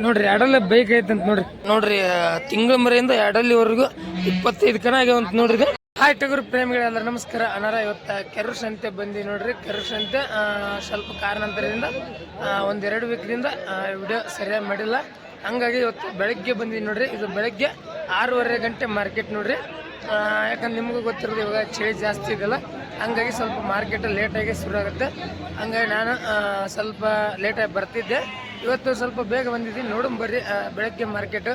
ನೋಡ್ರಿ ಎರಡಲ್ಲೇ ಬೈಕ್ ಐತಂತ ನೋಡ್ರಿ ತಿಂಗಳ ಮರೆಯಿಂದ ಎರಡಲ್ಲಿವರೆಗೂ 25 ಕಣ ಆಗ್ಯಾವಂತ ನೋಡ್ರಿ. ಹಾಯ್ ಟಗರು ಪ್ರೇಮಿಗಳೆಲ್ಲ ನಮಸ್ಕಾರ. ಅನಾರ ಇವತ್ತು ಕೆರು ಸಂತೆ ಬಂದಿ ನೋಡ್ರಿ. ಕೆರು ಸಂತೆ ಸ್ವಲ್ಪ ಕಾರಣಾಂತರದಿಂದ ಒಂದೆರಡು ವೀಕ್ದಿಂದ ವಿಡಿಯೋ ಸರಿಯಾಗಿ ಮಾಡಿಲ್ಲ, ಹಂಗಾಗಿ ಇವತ್ತು ಬೆಳಗ್ಗೆ ಬಂದಿದ್ದು ನೋಡ್ರಿ. ಇದು ಬೆಳಗ್ಗೆ 6:30 ಗಂಟೆ ಮಾರ್ಕೆಟ್ ನೋಡ್ರಿ. ಯಾಕಂದ್ರೆ ನಿಮಗೂ ಗೊತ್ತಿರೋದು ಇವಾಗ ಚಳಿ ಜಾಸ್ತಿ ಇದೆಯಲ್ಲ, ಹಂಗಾಗಿ ಸ್ವಲ್ಪ ಮಾರ್ಕೆಟ್ ಲೇಟಾಗಿ ಶುರು ಆಗುತ್ತೆ. ಹಂಗಾಗಿ ನಾನು ಸ್ವಲ್ಪ ಲೇಟಾಗಿ ಬರ್ತಿದ್ದೆ. ಇವತ್ತು ಸ್ವಲ್ಪ ಬೇಗ ಬಂದಿದ್ದೀನಿ. ನೋಡಂಬರ್ರಿ ಬೆಳಗ್ಗೆ ಮಾರ್ಕೆಟ್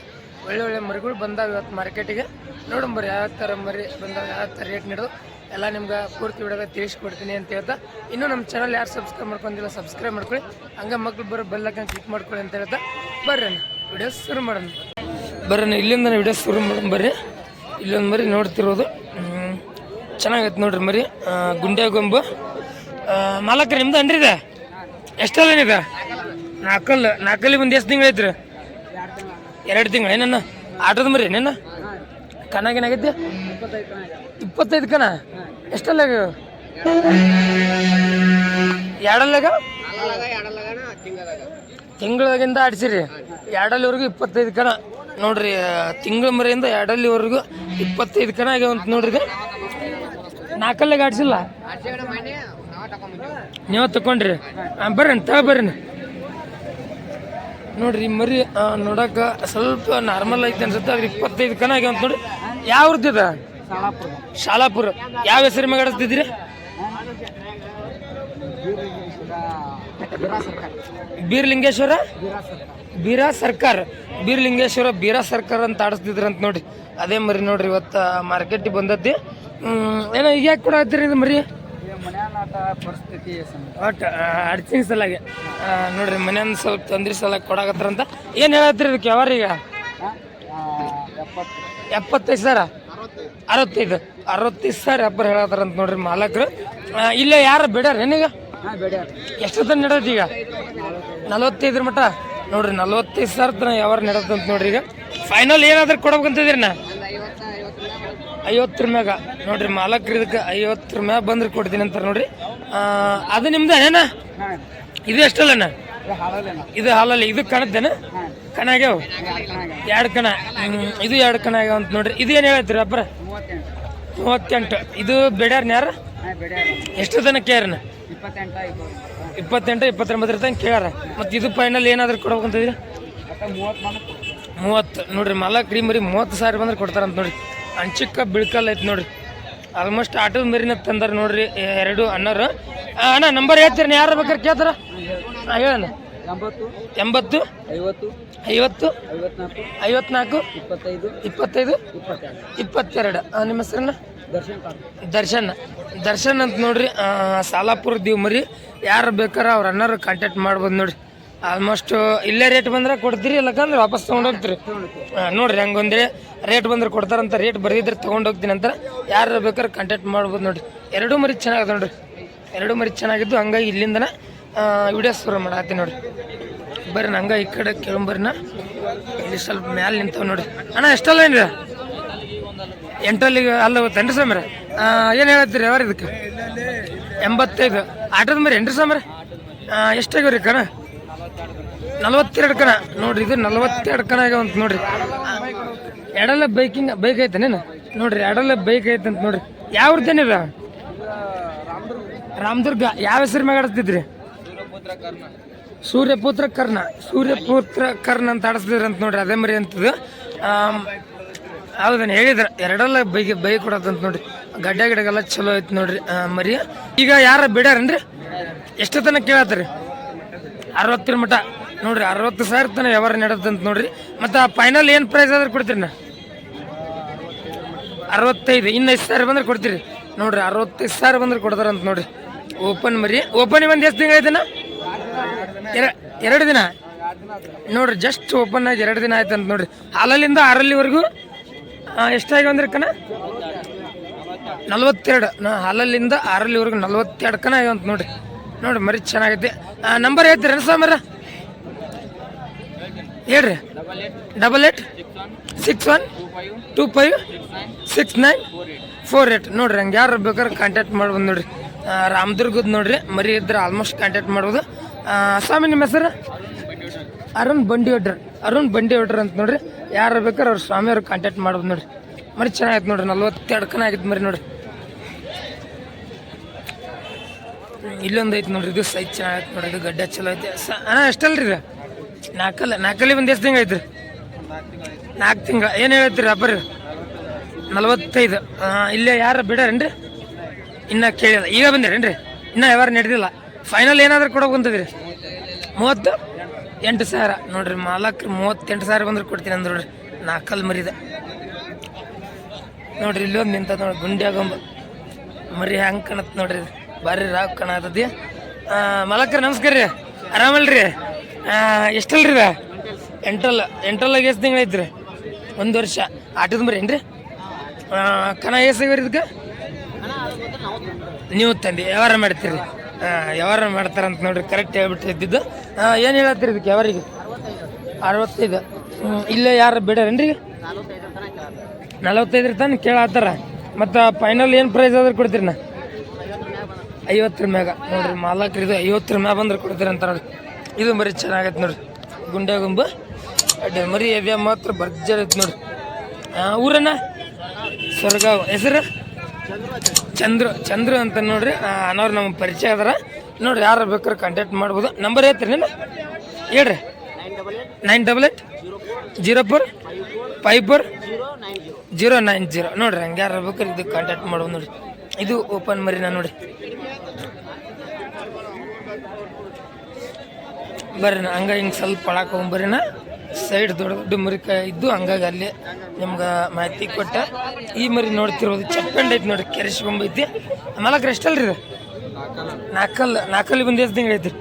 ಒಳ್ಳೆ ಮರಿಗಳು ಬಂದಾವೆ ಇವತ್ತು ಮಾರ್ಕೆಟಿಗೆ. ನೋಡಂಬರ್ರಿ ಯಾವ ಥರ ಮರಿ ಬಂದಾಗ ಯಾವ ಥರ ರೇಟ್ ನೀಡೋದು ಎಲ್ಲ ನಿಮ್ಗೆ ಪೂರ್ತಿ ವಿಡಿಯೋದಾಗ ತಿಳಿಸ್ಕೊಡ್ತೀನಿ ಅಂತ ಹೇಳ್ತಾ, ಇನ್ನೂ ನಮ್ಮ ಚಾನಲ್ ಯಾರು ಸಬ್ಸ್ಕ್ರೈಬ್ ಮಾಡ್ಕೊಂಡಿಲ್ಲ ಸಬ್ಸ್ಕ್ರೈಬ್ ಮಾಡ್ಕೊಳ್ಳಿ, ಹಂಗೆ ಮಕ್ಳು ಬರೋ ಬೆಲ್ಲಕ್ಕೆ ಕ್ಲಿಕ್ ಮಾಡ್ಕೊಳ್ಳಿ ಅಂತ ಹೇಳ್ತಾ ಬರ್ರಿ ವಿಡಿಯೋ ಶುರು ಮಾಡೋಣ. ಬರ್ರಿ ಇಲ್ಲಿಂದ ವಿಡಿಯೋ ಶುರು ಮಾಡೋಣ. ಬರ್ರಿ ಇಲ್ಲೊಂದು ಮರಿ ನೋಡ್ತಿರೋದು ಚೆನ್ನಾಗೈತೆ ನೋಡ್ರಿ ಮರಿ. ಗುಂಡ್ಯಾಗೊಂಬು ಮಾಲಕ್ರಿ ನಿಮ್ದು ಅನ್ರಿ ಇದೆ ಎಷ್ಟಲ್ಲೇನಿದೆ? ನಾಲ್ಕಲ್ಲಿ ಒಂದು ಎಷ್ಟು ತಿಂಗಳು ಐತ್ರಿ? 2 ತಿಂಗಳು ಏನನ್ನ ಆಟೋದ ಮರಿ ನೆನ್ನ ಕನಾಗೇನಾಗೈತಿ? 25 ಕಣ ಎಷ್ಟಲ್ಲ ಎರಡಲ್ಲಾಗ ತಿಂಗಳಾಗಿಂದ ಆಡಿಸಿರಿ ಎರಡಲ್ಲಿವರೆಗೂ 25 ಕಣ ನೋಡ್ರಿ. ತಿಂಗಳ ಮರಿಯಿಂದ ಎರಡಲ್ಲಿವರೆಗೂ 25 ಕಣ ಆಗ್ಯಾವಂತ ನೋಡ್ರಿ. ನಾಲ್ಕಲ್ಲಾಗ ಆಡಿಸಿಲ್ಲ ನೀವು ತಕೊಂಡ್ರಿ? ಬರ್ರಿ ಬರ್ರಿ ನೋಡ್ರಿ ಮರಿ ನೋಡಕ ಸ್ವಲ್ಪ ನಾರ್ಮಲ್ ಐತೆ ಅನ್ಸುತ್ತೆ. ಅದ್ರ 25 ಕಣ ಆಗ್ಯಾವಂತ ನೋಡ್ರಿ. ಯಾವ್ದಿದ? ಶಾಲಾಪುರ. ಯಾವ ಹೆಸರು ಮ್ಯಾಗ ಆಡಿಸ್ತಿದ್ರಿ? ಬೀರ್ಲಿಂಗೇಶ್ವರ ಬೀರಾ ಸರ್ಕಾರ ಅಂತ ಆಡಿಸ್ತಿದ್ರಿ ಅಂತ ನೋಡ್ರಿ. ಅದೇ ಮರಿ ನೋಡ್ರಿ ಇವತ್ತು ಮಾರ್ಕೆಟಿಗೆ ಬಂದದ್ದಿ. ಏನೋ ಈಗ ಯಾಕೆ ಕೂಡ ಆಗ್ತೀರಿ ಇದು ಮರಿ? ಪರಿಸ್ಥಿತಿ ಒಟ್ಟು ಅಡ್ಚಿನ ಸಲಾಗೆ ನೋಡ್ರಿ ಮನೆಯನ್ನ ಸ್ವಲ್ಪ ತೊಂದ್ರೆ ಸಲ ಕೊಡಾಕತ್ತಾರಂತ. ಏನು ಹೇಳತ್ತೀರಿ ಇದಕ್ಕೆ ಯಾವಾರೀಗ? 75 ಸಾವಿರ 65 ಸಾವಿರ ವ್ಯಾಪಾರ ಹೇಳತ್ತಾರಂತ ನೋಡ್ರಿ ಮಾಲಕರು. ಇಲ್ಲೇ ಯಾರು ಬಿಡ್ಯಾರ ಏನೀಗ? ಎಷ್ಟು ತನ ನಡೆದೈತಿ ಈಗ? 45 ಮಟ್ಟ ನೋಡ್ರಿ. 45 ಸಾವಿರ ತನ ಯಾವಾರ ನಡೆದಂತ ನೋಡ್ರಿ. ಈಗ ಫೈನಲ್ ಏನಾದ್ರೂ ಕೊಡ್ಬೇಕಂತಿದ್ರಿ ನಾ 50 ಮ್ಯಾಗ ನೋಡ್ರಿ. ಮಾಲಕ್ರು ಇದಕ್ಕೆ 50 ಮ್ಯಾಗ ಬಂದ್ರೆ ಕೊಡ್ತೀನಿ ಅಂತಾರೆ ನೋಡ್ರಿ. ಅದು ನಿಮ್ದು ಏನ? ಇದು ಎಷ್ಟಲ್ಲಣ್ಣ? ಇದು ಹಾಲಲ್ಲಿ ಇದು ಕಣದ್ದೇನ? ಕಣ ಆಗ್ಯಾವ 2 ಕಣ. ಇದು 2 ಕಣ ಆಗ್ಯಾವ ಅಂತ ನೋಡ್ರಿ. ಇದು ಏನು ಹೇಳತ್ತೀರಿ ಅಪ್ಪರ? 38. ಇದು ಬೇಡ್ಯಾರ ಯಾರ? ಎಷ್ಟು ತನ ಕೇಳ್ಯಾರನ? 28 29 ತನಕ ಕೇಳ್ಯಾರ. ಮತ್ತು ಇದು ಫೈನಲ್ ಏನಾದ್ರೂ ಕೊಡ್ಬೇಕಂತಿದ್ರಿ? 30 ನೋಡ್ರಿ. ಮಾಲಕ್ರಿ ಮರಿ 30 ಸಾವಿರ ಬಂದ್ರೆ ಕೊಡ್ತಾರಂತ ನೋಡ್ರಿ. ಅಂಚಿಕ್ಕ ಬಿಳ್ಕಲ್ ಐತಿ ನೋಡ್ರಿ. ಆಲ್ಮೋಸ್ಟ್ ಆಟೋದ ಮರಿನ ತಂದಾರ ನೋಡ್ರಿ 2 ಅಣ್ಣರು. ಅಣ್ಣ ನಂಬರ್ ಹೇಳ್ತೀರಿ ಯಾರು ಬೇಕಾರೆ ಕೇಳ್ತಾರ? ಹೇಳಣ್ಣ. 80 50 54 25 22. ನಿಮ್ಮ ಹೆಸರನ್ನ? ದರ್ಶನ್ ಅಂತ ನೋಡ್ರಿ. ಸಾಲಾಪುರ ದೀವ್ ಮರಿ. ಯಾರು ಬೇಕಾರೆ ಅವ್ರ ಅಣ್ಣರು ಕಾಂಟ್ಯಾಕ್ಟ್ ಮಾಡ್ಬೋದು ನೋಡ್ರಿ. ಆಲ್ಮೋಸ್ಟ್ ಇಲ್ಲೇ ರೇಟ್ ಬಂದ್ರೆ ಕೊಡ್ತೀರಿ, ಇಲ್ಲಕಂದ್ರೆ ವಾಪಸ್ ತೊಗೊಂಡೋಗ್ತೀರಿ ನೋಡ್ರಿ. ಹಂಗೊಂದೇ ರೇಟ್ ಬಂದ್ರೆ ಕೊಡ್ತಾರಂತ. ರೇಟ್ ಬರೆದಿದ್ರೆ ತೊಗೊಂಡೋಗ್ತೀನಿ ಅಂತ ಯಾರು ಬೇಕಾದ್ರೆ ಕಾಂಟ್ಯಾಕ್ಟ್ ಮಾಡ್ಬೋದು ನೋಡ್ರಿ. 2 ಮರಿ ಚೆನ್ನಾಗಿದೆ ನೋಡ್ರಿ. 2 ಮರಿ ಚೆನ್ನಾಗಿದ್ದು, ಹಂಗಾಗಿ ಇಲ್ಲಿಂದನೇ ವಿಡಿಯೋ ಶುರು ಮಾಡತ್ತೀನಿ ನೋಡ್ರಿ. ಬರ್ರಿ ಹಂಗೆ ಈ ಕಡೆ ಕೇಳಂಬರಿನ ಇಲ್ಲಿ ಸ್ವಲ್ಪ ಮ್ಯಾಲೆ ನಿಂತಾವ ನೋಡ್ರಿ. ಅಣ್ಣ ಎಷ್ಟಲ್ಲ ಏನಿದೆ? 8 ಅಲ್ಲ ಹೋಗ್ತೇನ್ರಿ ಸಾಮ್ರ? ಏನು ಹೇಳ್ತೀರಿ ಯಾರು ಇದಕ್ಕೆ? 85 ಆಟೋದ ಮರಿ ಏನ್ರಿ ಸಾಮ್ರ? ಎಷ್ಟಾಗ್ಯವ್ರಿ ಕಣ? 42 ಕಣ ನೋಡ್ರಿ. ಇದು 42 ಕಣ ಆಗ್ಯಾವಂತ ನೋಡ್ರಿ. ಎರಡಲ್ಲ ಬೈಕ್ ಐತನೇನು ನೋಡ್ರಿ. ಎರಡಲ್ಲ ಬೈಕ್ ಐತಂತ ನೋಡ್ರಿ. ಯಾವ್ದೇನಿದ? ರಾಮದುರ್ಗ. ಯಾವ ಹೆಸರು ಮ್ಯಾಗ ಆಡಿಸ್ತಿದ್ರಿ? ಸೂರ್ಯಪುತ್ರ ಕರ್ಣ ಅಂತ ಆಡಿಸ್ತಿದ್ರಿ ಅಂತ ನೋಡ್ರಿ. ಅದೇ ಮರಿ ಅಂತದ್ದು ಹೌದನ್ನ ಹೇಳಿದ್ರ. ಎರಡಲ್ಲ ಬೈಕ್ ಕೊಡತ್ತಂತ ನೋಡ್ರಿ. ಗಡ್ಡೆಗೆಲ್ಲ ಚಲೋ ಐತಿ ನೋಡ್ರಿ ಮರಿ. ಈಗ ಯಾರ ಬಿಡ್ಯಾರನ್ರಿ? ಎಷ್ಟು ತನಕ ಕೇಳತ್ತೀರಿ? 60 ಮಟ ನೋಡ್ರಿ. 60 ಸಾವಿರ ತನಕ ಯಾವಾರ ನಡೆದಂತ ನೋಡ್ರಿ. ಮತ್ತು ಫೈನಲ್ ಏನು ಪ್ರೈಸ್ ಆದ್ರೆ ಕೊಡ್ತೀರಿ ನಾ? 65. ಇನ್ನು 5 ಸಾವಿರ ಬಂದ್ರೆ ಕೊಡ್ತೀರಿ ನೋಡ್ರಿ. 65 ಸಾವಿರ ಬಂದ್ರೆ ಕೊಡ್ತಾರಂತ ನೋಡ್ರಿ. ಓಪನ್ ಮರಿ. ಓಪನ್ ಒಂದು ಎಷ್ಟು ತಿಂಗಳು ಐತನ? 2 ದಿನ ನೋಡ್ರಿ. ಜಸ್ಟ್ ಓಪನ್ ಆಗಿ 2 ದಿನ ಆಯ್ತಂತ ನೋಡ್ರಿ. ಹಾಲಲ್ಲಿಂದ 6ರಲ್ಲಿವರೆಗೂ ಎಷ್ಟಾಗಿ ಅಂದ್ರೆ ಕಣ? 42. ಹಾಲಲ್ಲಿಂದ 6ರಲ್ಲಿವರೆಗೂ 42 ಕಣ ಆಗ್ಯಾವಂತ ನೋಡ್ರಿ. ಮರಿ ಚೆನ್ನಾಗೈತಿ. ನಂಬರ್ ಹೇಳ್ತೀರಿ ಸಾಮರ? ಹೇಳ್ರಿ. 88 61 25 69 48 ನೋಡ್ರಿ. ಹಂಗೆ ಯಾರು ಬೇಕಾದ್ರೆ ಕಾಂಟ್ಯಾಕ್ಟ್ ಮಾಡ್ಬೋದು ನೋಡ್ರಿ. ರಾಮದುರ್ಗದ ನೋಡ್ರಿ ಮರಿ ಇದ್ರೆ ಆಲ್ಮೋಸ್ಟ್ ಕಾಂಟ್ಯಾಕ್ಟ್ ಮಾಡ್ಬೋದು. ಸ್ವಾಮಿ ನಿಮ್ಮ ಹೆಸರು? ಅರುಣ್ ಬಂಡಿ ಹೊಡ್ರ ಅಂತ ನೋಡ್ರಿ. ಯಾರು ಬೇಕಾದ್ರೆ ಅವ್ರ ಸ್ವಾಮಿಯವ್ರು ಕಾಂಟ್ಯಾಕ್ಟ್ ಮಾಡ್ಬೋದು ನೋಡ್ರಿ. ಮರಿ ಚೆನ್ನಾಗೈತೆ ನೋಡ್ರಿ, 42 ಕನ ಆಗಿತ್ತು ಮರಿ ನೋಡ್ರಿ. ಇಲ್ಲೊಂದು ಐತೆ ನೋಡ್ರಿ, ಇದು ಸೈಜ್ ಚೆನ್ನಾಗೈತೆ ನೋಡ್ರಿ. ಇದು ಗಡ್ಡೆ ಚಲೋ ಐತೆ ಅಣ್ಣ. ಎಷ್ಟಲ್ರಿ ಇದು? ನಾಲ್ಕಲ್ಲಿ ಒಂದು ಎಷ್ಟು ತಿಂಗಳು ಐತ್ರಿ? 4 ತಿಂಗಳು. ಏನು ಹೇಳ್ತೀರಿ ಅಬ್ಬರಿ? 45. ಇಲ್ಲೇ ಯಾರು ಬಿಡಾರೇನ್ರಿ? ಇನ್ನೂ ಕೇಳಿಲ್ಲ, ಈಗ ಬಂದಿರೇನ್ರಿ? ಇನ್ನೂ ಯಾವಾರ ನಡೆದಿಲ್ಲ. ಫೈನಲ್ ಏನಾದರೂ ಕೊಡೋಕೆ ಬಂತದ್ರಿ? 38,000 ನೋಡ್ರಿ. ಮಾಲಕ್ರಿ 38,000 ಬಂದ್ರೆ ಕೊಡ್ತೀನಿ ಅಂದ್ ನೋಡ್ರಿ. 4 ಮರಿದ ನೋಡ್ರಿ. ಇಲ್ಲೊಂದು ನಿಂತ ನೋಡ್ರಿ, ಗುಂಡ್ಯಾಗೊಂಬ ಮರಿ ಹ್ಯಾಂಗೆ ಕಾಣತ್ ನೋಡ್ರಿ. ಇದು ಭಾರಿ ರಾವ್ ಕಾಣತದಿ. ಮಾಲಕ್ರ ನಮಸ್ಕಾರ ರೀ, ಆರಾಮಲ್ರಿ? ಎಷ್ಟಲ್ರಿ ಇದು? ಎಂಟಲ್ಲಾಗ ಎಷ್ಟು ತಿಂಗಳು ಐತ್ರಿ? 1 ವರ್ಷ. ಆಟದ ಮರಿ ಏನ್ರಿ? ಕನ ಎಸಾಗ್ರಿ ಇದಕ್ಕೆ? ನೀವು ತಂದು ವ್ಯವಹಾರ ಮಾಡ್ತೀರಿ? ವ್ಯವಹಾರ ಮಾಡ್ತಾರಂತ ನೋಡ್ರಿ. ಕರೆಕ್ಟ್ ಹೇಳ್ಬಿಟ್ಟು ಇದ್ದಿದ್ದು. ಏನು ಹೇಳತ್ತೀರಿ ಇದಕ್ಕೆ ಯಾವರಿಗೆ? 65. ಇಲ್ಲೇ ಯಾರು ಬಿಡಾರೇನ್ರಿ? 45 ತನಕ ಕೇಳತ್ತಾರ. ಮತ್ತು ಫೈನಲ್ ಏನು ಪ್ರೈಸ್ ಆದ್ರೆ ಕೊಡ್ತೀರಿ? ನಾ 50 ಮ್ಯಾಗ ನೋಡ್ರಿ. ಮಾಲಕ್ರಿ ಇದು 50 ಮ್ಯಾಗ ಬಂದ್ರೆ ಕೊಡ್ತೀರಿ ಅಂತ ನೋಡ್ರಿ. ಇದು ಮರಿ ಚೆನ್ನಾಗೈತೆ ನೋಡ್ರಿ, ಗುಂಡ್ಯಾಗುಂಬ ಅಡ್ಡ ಮರಿ. ಎದೆ ಮಾತ್ರ ಭರ್ಜರ್ ಐತೆ ನೋಡ್ರಿ. ಊರನ್ನ ಸ್ವರ್ಗಾವ್. ಹೆಸರು ಚಂದ್ರು ಅಂತ ನೋಡ್ರಿ. ಅನ್ನೋರು ನಮ್ಗೆ ಪರಿಚಯ ಅದಾರ ನೋಡ್ರಿ. ಯಾರು ಬೇಕಾದ್ರೆ ಕಾಂಟ್ಯಾಕ್ಟ್ ಮಾಡ್ಬೋದು. ನಂಬರ್ ಐತ್ರಿ ನೀನು ಹೇಳ್ರಿ? 9804545090 ನೋಡ್ರಿ. ಹಂಗೆ ಯಾರು ಬೇಕಾದ್ರೆ ಇದು ಕಾಂಟ್ಯಾಕ್ಟ್ ಮಾಡ್ಬೋದು ನೋಡ್ರಿ. ಇದು ಓಪನ್ ಮರಿನಾ ನೋಡ್ರಿ. ಬರ್ರಿ ಹಂಗ ಹಿಂಗೆ ಸ್ವಲ್ಪ ಒಳಕ್ಕೆ ಹೋಗ್ಬರಿನ. ಸೈಡ್ ದೊಡ್ಡ ಮರಿಕಾಯಿ ಇದ್ದು ಹಂಗಾಗಿ ಅಲ್ಲಿ ನಿಮ್ಗೆ ಮಾಹಿತಿ ಕೊಟ್ಟ. ಈ ಮರಿ ನೋಡ್ತಿರೋದು ಚಪ್ಪಂಡ್ ಐತಿ ನೋಡ್ರಿ, ಕೆರೆಸ್ಕೊಂಬ ಐತಿ. ಮಾಲಕ್ರ ಎಷ್ಟಲ್ರಿ ಇದು? 4 ಬಂದು ಎಷ್ಟು ತಿಂಗಳು ಐತಿ?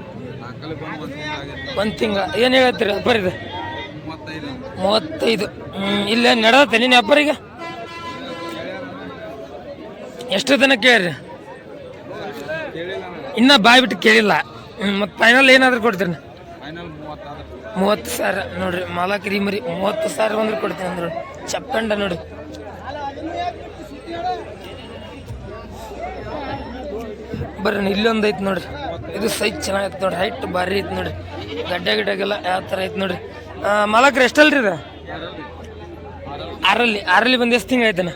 1 ತಿಂಗಳ. ಏನು ಹೇಳ್ತೀರಿ ಅಬ್ಬರಿದು? 35. ಇಲ್ಲೇ ನಡೆದತ್ತೆ ನೀನು ಅಬ್ಬರಿಗೆ? ಎಷ್ಟು ತನಕ ಕೇಳ್ರಿ? ಇನ್ನೂ ಬಾಯ್ ಬಿಟ್ಟು ಕೇಳಿಲ್ಲ. ಮತ್ತು ಫೈನಲ್ ಏನಾದರೂ ಕೊಡ್ತೀರಿ? 30,000 ನೋಡ್ರಿ. ಮಾಲಕ್ರಿ ಮರಿ 30,000 ಬಂದ್ರೆ ಕೊಡ್ತೀನಿ ಅಂದ್ರೆ ಚಪ್ಪಂಡ ನೋಡ್ರಿ. ಬರ್ರಿ ಇಲ್ಲೊಂದು ಐತಿ ನೋಡ್ರಿ. ಇದು ಸೈಜ್ ಚೆನ್ನಾಗೈತೆ ನೋಡ್ರಿ, ಹೈಟ್ ಭಾರಿ ಐತಿ ನೋಡ್ರಿ. ಗಡ್ಡೆಗೆಲ್ಲ ಯಾವ ಥರ ಐತಿ ನೋಡ್ರಿ. ಮಾಲಕ್ರಿ ಎಷ್ಟಲ್ರಿ ಇದು? 6 ಬಂದು ಎಷ್ಟು ತಿಂಗಳು ಐತನ?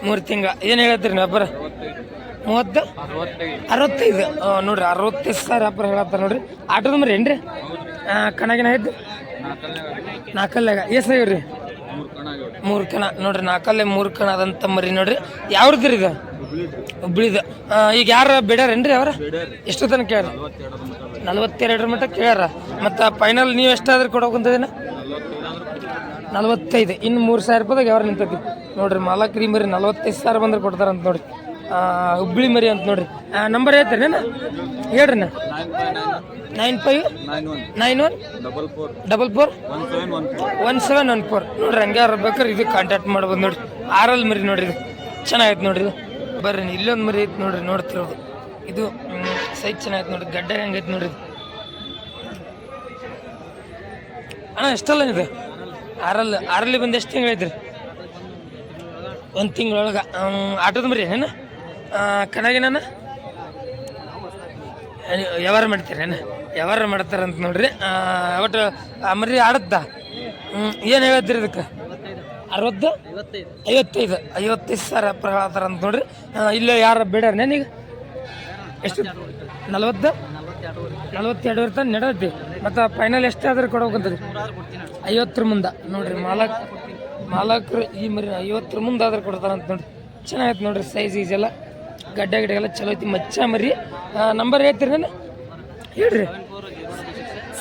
3 ತಿಂಗಳ. ಏನು ಹೇಳ್ತೀರಿ ನೀವು ಅಬ್ಬರ? 30? 65 ನೋಡ್ರಿ. 65,000 ಅಬ್ಬರ ಹೇಳತ್ತಾರ ನೋಡ್ರಿ. ಆಟೋದ ಮರಿ ಏನ್ರಿ? ಕಣಗಿನ ಐತಿ? 4 ಎಷ್ಟಾಗ್ರಿ? 3 ಕಣ ನೋಡ್ರಿ. 4 ಕಣ ಅದಂತ ಮರಿ ನೋಡ್ರಿ. ಯಾವ್ದ್ರಿ ಇದು? ಹುಬ್ಳಿದು. ಈಗ ಯಾರು ಬಿಡಾರೇನ್ರಿ ಅವ್ರ? ಎಷ್ಟು ತನಕ ಕೇಳ್ರಿ? 42 ಮಟ್ಟ ಕೇಳ್ಯಾರ. ಮತ್ತು ಫೈನಲ್ ನೀವು ಎಷ್ಟಾದ್ರೂ ಕೊಡೋಕಂತದೇನ? 45. ಇನ್ನು 3,000 ರೂಪಾಯಿದಾಗ ಯಾರು ನಿಂತೈತಿ ನೋಡ್ರಿ. ಮಾಲಕ್ರಿ ಮರಿ 45,000 ಬಂದ್ರೆ ಕೊಡ್ತಾರಂತ ನೋಡ್ರಿ. ಹುಬ್ಳಿ ಮರಿ ಅಂತ ನೋಡ್ರಿ. ನಂಬರ್ ಹೇಳ್ತೀರಿ ನಾನು ಹೇಳ್ರಿ? 9591441714 ನೋಡ್ರಿ. ಹಂಗೆ ಯಾರು ಬೇಕಾದ್ರೆ ಇದು ಕಾಂಟ್ಯಾಕ್ಟ್ ಮಾಡ್ಬೋದು ನೋಡ್ರಿ. 6 ಮರಿ ನೋಡ್ರಿ. ಇದು ಚೆನ್ನಾಗೈತೆ ನೋಡ್ರಿ. ಇದು ಬರ್ರಿ ಇಲ್ಲೊಂದು ಮರಿ ಐತೆ ನೋಡ್ರಿ, ನೋಡ್ತಿರೋದು. ಇದು ಸೈಜ್ ಚೆನ್ನಾಗೈತೆ ನೋಡ್ರಿ. ಗಡ್ಡೆ ಹೆಂಗೈತೆ ನೋಡ್ರಿ. ಅಣ್ಣ ಎಷ್ಟಲ್ಲ ಇದು? 6 ಬಂದು ಎಷ್ಟು ತಿಂಗಳು ಐತ್ರಿ? 1 ತಿಂಗಳೊಳಗೆ. ಆಟೋದ ಮರಿ ಏನ? ಕಣಗಿನ ವ್ಯವಹಾರ ಮಾಡ್ತೀರಿ ಏನ? ವ್ಯವಹಾರ ಮಾಡ್ತಾರಂತ ನೋಡ್ರಿ. ಒಟ್ಟು ಮರಿ ಆಡತ್ತಾ? ಏನು ಹೇಳ್ತೀರಿ ಇದಕ್ಕೆ? 60? 55,000 ಹೇಳ್ತಾರಂತ ನೋಡ್ರಿ. ಇಲ್ಲೇ ಯಾರು ಬೇಡಾರ ನನಗೆ? ಎಷ್ಟು? 42 ತನಕ ನಡೆದೈತಿ. ಮತ್ತು ಫೈನಲ್ ಎಷ್ಟಾದ್ರೂ ಕೊಡೋಕಂತದ್ರಿ? 50 ಮುಂದೆ ನೋಡ್ರಿ. ಮಾಲಕ್ರು ಈ ಮರಿ 50 ಮುಂದೆ ಆದ್ರೆ ಕೊಡ್ತಾರಂತ ನೋಡ್ರಿ. ಚೆನ್ನಾಗೈತೆ ನೋಡ್ರಿ. ಸೈಜ್ ಎಲ್ಲ ಗಡ್ಡೆಗೆಲ್ಲ ಚಲೋ ಐತಿ. ಮಚ್ಚ ಮರಿ. ನಂಬರ್ ಹೇಳ್ತೀರಿ ನಾನು ಹೇಳ್ರಿ?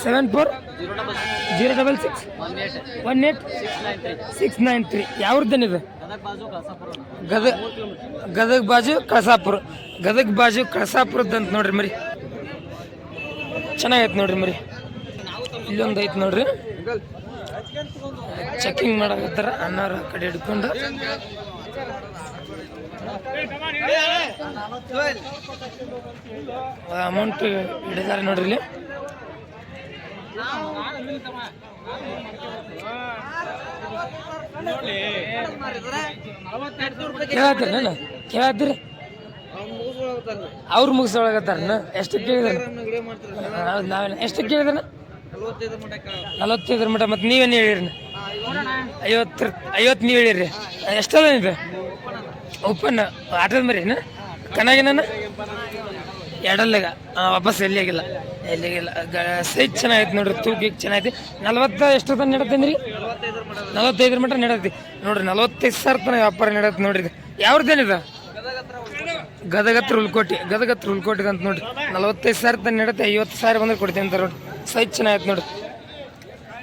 740618 ಯಾವ್ರದ್ದೇನಿದೆ? ಗದಗ ಬಾಜು ಕಳಸಾಪುರದಂತ ನೋಡ್ರಿ ಮರಿ. ಚೆನ್ನಾಗೈತೆ ನೋಡ್ರಿ ಮರಿ. ಇಲ್ಲೊಂದು ಐತೆ ನೋಡ್ರಿ. ಚೆಕಿಂಗ್ ಮಾಡಕತ್ತಾರ ಅನ್ನಾರ ಕಡೆ ಹಿಡ್ಕೊಂಡು. ಅಮೌಂಟ್ ಹಿಡಿದಾರೆ ನೋಡ್ರಿ ಇಲ್ಲಿ. ಕೇಳತ್ತೀರಿ ನಾನು ಕೇಳತ್ತೀರಿ? ಅವ್ರು ಮುಗಿಸೊಳಗತ್ತಾರ. ಎಷ್ಟು ಕೇಳಿದಾನ? ಹೌದು. ನಾವೇನು ಎಷ್ಟು ಕೇಳಿದಾನ? 45 ಮಟ. ಮತ್ತು ನೀವೇನು ಹೇಳಿರಿ? 50 ನೀವು ಹೇಳಿರಿ. ಎಷ್ಟಲ್ಲ ಇದು ಓಪನ್ ಆಟದ ಮರಿನ ಕನಾಗಿನ ಎರಡಲ್ಲಾಗ ವಾಪಸ್ ಎಲ್ಲಿಯಾಗಿಲ್ಲ ಸೈಜ್ ಚೆನ್ನಾಗೈತೆ ನೋಡ್ರಿ. ತೂಕ ಚೆನ್ನಾಗೈತಿ. 40 ಎಷ್ಟು ತನಕ ನಡತ್ತೇನೆ ರೀ? 45 ಮಟ ನಡತ್ತಿ ನೋಡ್ರಿ. 45,000 ತನಕ ವ್ಯಾಪಾರ ನಡತ್ತೆ ನೋಡ್ರಿ. ಇದು ಯಾವ್ದೇನಿದೆ? ಗದಗತ್ರ ಹುಲ್ಕೋಟಿ ಅಂತ ನೋಡ್ರಿ. 45,000 ತನಕ ನಡತ್ತೆ. 50,000 ಬಂದ್ರೆ ಕೊಡ್ತೀನಿ ಅಂತ ನೋಡ್ರಿ. ಸೈಜ್ ಚೆನ್ನಾಗೈತೆ ನೋಡ್ರಿ.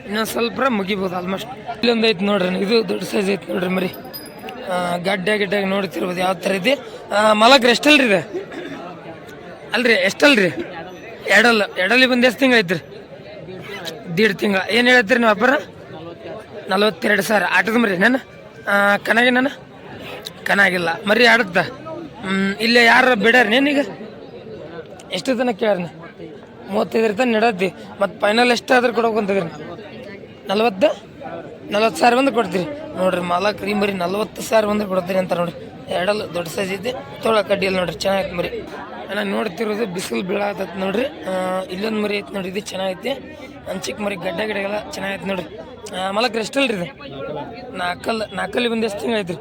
ಇನ್ನೊಂದು ಸ್ವಲ್ಪ ಮುಗಿಬೋದು ಆಲ್ಮೋಸ್ಟ್. ಇಲ್ಲೊಂದು ಐತೆ ನೋಡ್ರಿ. ಇದು ದೊಡ್ಡ ಸೈಜ್ ಐತೆ ನೋಡ್ರಿ ಮರಿ. ಗಡ್ಡೆ ನೋಡ್ತಿರ್ಬೋದು ಯಾವ ಥರ ಇದೆ. ಮಲಗ್ರಿ ಎಷ್ಟಲ್ರಿ ಇದೆ? ಅಲ್ರಿ ಎಷ್ಟಲ್ರಿ? ಎರಡಲ್ಲಿ ಬಂದು ಎಷ್ಟು ತಿಂಗಳು ಐತ್ರಿ? 1.5 ತಿಂಗಳ. ಏನು ಹೇಳ್ತೀರಿ ನೀವು ವ್ಯಾಪಾರ? 42,000. ಆಟದ ಮರಿ ನಾನು ಕನಾಗಿಲ್ಲ ಮರಿ ಆಡುತ್ತ. ಇಲ್ಲೇ ಯಾರು ಬಿಡಾರ ನೇನೀಗ? ಎಷ್ಟು ತನಕ ಕೇಳ್ರಿ? 35 ತನಕ ನಡತ್ತಿ. ಮತ್ತು ಫೈನಲ್ ಎಷ್ಟಾದ್ರೂ ಕೊಡೋಕಂತದ್ರಿ? 40,000 ಬಂದು ಕೊಡ್ತೀರಿ ನೋಡ್ರಿ. ಮಾಲಕ್ರಿ ಮರಿ 40,000 ಬಂದ್ರೆ ಕೊಡ್ತೀರಿ ಅಂತ ನೋಡ್ರಿ. ಎರಡಲ್ಲ ದೊಡ್ಡ ಸೈಜ್ ಐತಿ. ತೊಳ ಕಡ್ಡಿಯಲ್ಲಿ ನೋಡ್ರಿ ಚೆನ್ನಾಗೈತೆ ಮರಿ. ನಾನು ನೋಡ್ತಿರೋದು ಬಿಸಿಲು ಬೀಳಾತೈತೆ ನೋಡ್ರಿ. ಇಲ್ಲೊಂದು ಮರಿ ಐತೆ ನೋಡ್ರಿ. ಇದು ಚೆನ್ನಾಗೈತಿ. ಚಿಕ್ಕ ಮರಿ ಗಡ್ಡೆಗೆಲ್ಲ ಚೆನ್ನಾಗೈತೆ ನೋಡ್ರಿ. ಮಾಲಕ್ರಿ ಎಷ್ಟಲ್ರಿ ಇದು? ನಾಲ್ಕಲ್ಲಿ ಬಂದು ಎಷ್ಟು ತಿಂಗಳು ಐತ್ರಿ?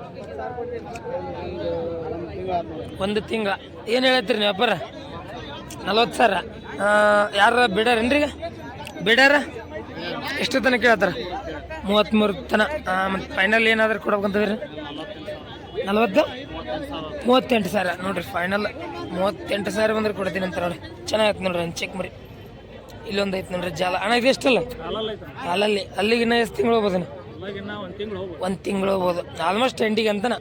1 ತಿಂಗಳ. ಏನು ಹೇಳತ್ತೀರಿ ನೀವು ವ್ಯಾಪಾರ? 40,000. ಯಾರ ಬಿಡಾರೇನ್ರಿ? ಈಗ ಬಿಡಾರ ಎಷ್ಟು ತನಕ ಕೇಳ್ತಾರ? 33 ತನಕ. ಮತ್ತು ಫೈನಲ್ ಏನಾದರೂ ಕೊಡ್ಬೇಕಂತದ್ರಿ? 38,000 ನೋಡ್ರಿ. ಫೈನಲ್ 38,000 ಬಂದ್ರೆ ಕೊಡ್ತೀನಿ ಅಂತ ನೋಡ್ರಿ. ಚೆನ್ನಾಗೈತೆ ನೋಡ್ರಿ. ಚಿಕ್ಕ ಮರಿ. ಇಲ್ಲೊಂದು ಐತೆ ನೋಡ್ರಿ ಜಾಲ. ಅಣ್ಣ ಇದು ಎಷ್ಟಲ್ಲ? ಅಲ್ಲಿಗಿನ್ನ ಎಷ್ಟು ತಿಂಗಳು ಹೋಗ್ಬೋದು? 1 ತಿಂಗಳು ಹೋಗ್ಬೋದು ಆಲ್ಮೋಸ್ಟ್ ಎಂಡಿಗೆ ಅಂತನ.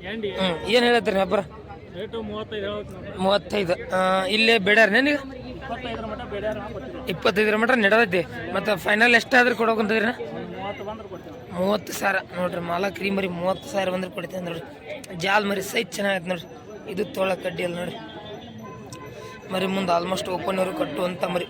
ಏನು ಹೇಳತ್ತೀರಿ ವ್ಯಾಪಾರ? 35. ಇಲ್ಲೇ ಬೇಡಾರ ನನಗೆ 25 ಮಟ ನಡದೈತಿ. ಮತ್ತು ಫೈನಲ್ ಎಷ್ಟಾದ್ರೂ ಕೊಡೋಕಂತದ್ರಿ? 30,000 ನೋಡ್ರಿ. ಮಾಲಕ್ರಿ ಮರಿ 30,000 ಬಂದ್ರೆ ಕೊಡ್ತೀನಿ ನೋಡ್ರಿ. ಜಾಲ್ ಮರಿ ಸೈಜ್ ಚೆನ್ನಾಗೈತೆ ನೋಡ್ರಿ. ಇದು ತೋಳ ಕಡ್ಡಿಯಲ್ಲಿ ನೋಡ್ರಿ. ಮರಿ ಮುಂದೆ ಆಲ್ಮೋಸ್ಟ್ ಓಪನ್ ಇವರು ಕಟ್ಟುವಂಥ ಮರಿ.